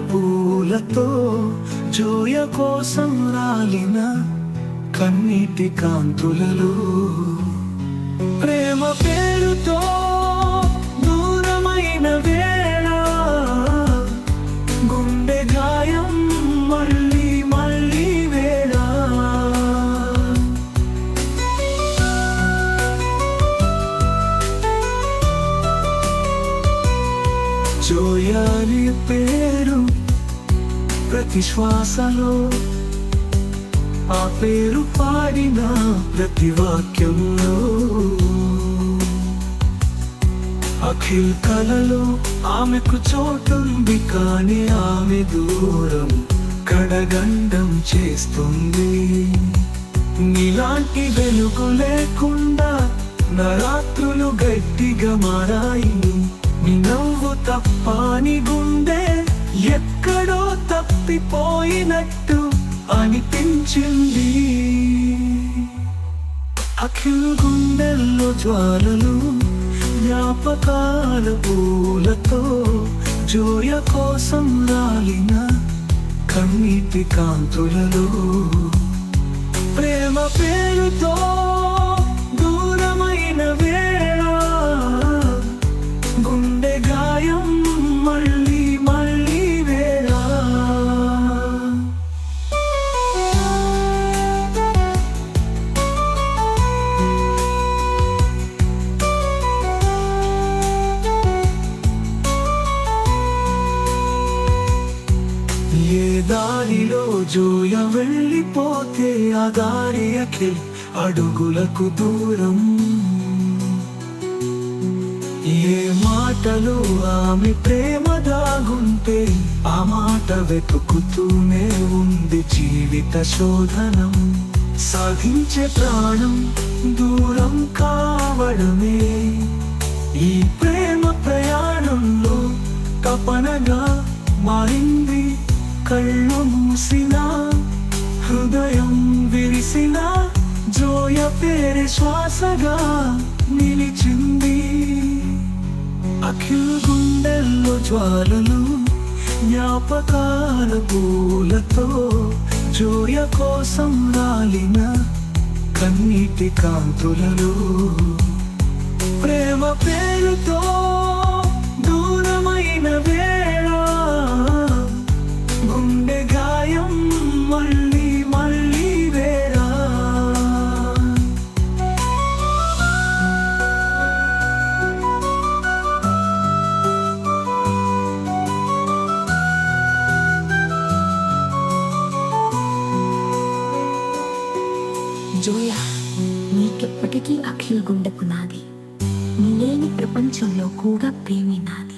పూలతో జోయ కోసం రాలిన కన్నీటి కాంతులలో ప్రేమ పేరుతో దూరమైన వేళ గుండె గాయం మళ్ళీ మళ్ళీ వేళ జోయాని పేరు ప్రతి శ్వాసలో ఆ పేరు పాడిన ప్రతి వాక్యంలో అఖిల్ కలలో ఆమెకు చోటుంది కానీ ఆమె దూరం కడగండం చేస్తుంది నీలాంటి వెలుగు లేకుండా నా రాత్రులు గట్టిగా మారాయి నీ నవ్వు తప్ప నీ గుండె ఎక్కడో తప్పిపోయినట్టు అనిపించింది అఖిల్ గుండెల్లో జ్వాలలు జ్ఞాపకాల పూలతో జోయ కోసం రాలిన కన్నీటి కాంతులలో ప్రేమ పేరుతో దూరమైన వేళ గుండె గాయం మళ్ళీ మళ్ళీ వేళ ఏ దారిలో జోయ వెళ్ళిపోతే ఆ దారి అఖిల్ అడుగులకు దూరం ఏ మాటలు ఆమె ప్రేమ దాగుంటే ఆ మాట వెతుకుతూనే ఉంది జీవిత శోధనం సాధించే ప్రాణం దూరం కావడమే ఈ ప్రేమ ప్రయాణంలో తపనగా మారింది కళ్ళు మూసిన హృదయం విరిసిన జోయ పేరు శ్వాసగా నిలిచింది అఖిల్ గుండెల్లో జ్వాలలు జ్ఞాపకాల పూలతో జోయ కోసం రాలిన కన్నీటి కాంతులలో ప్రేమ పేరుతో దూరమైన వేళ గుండె గాయం మళ్ళీ మళ్ళీ వేళ జోయా, నీకెప్పటికీ అఖిల్ గుండెపు నాది, నీ లేని ప్రపంచంలో కూడా ప్రేమే నాది.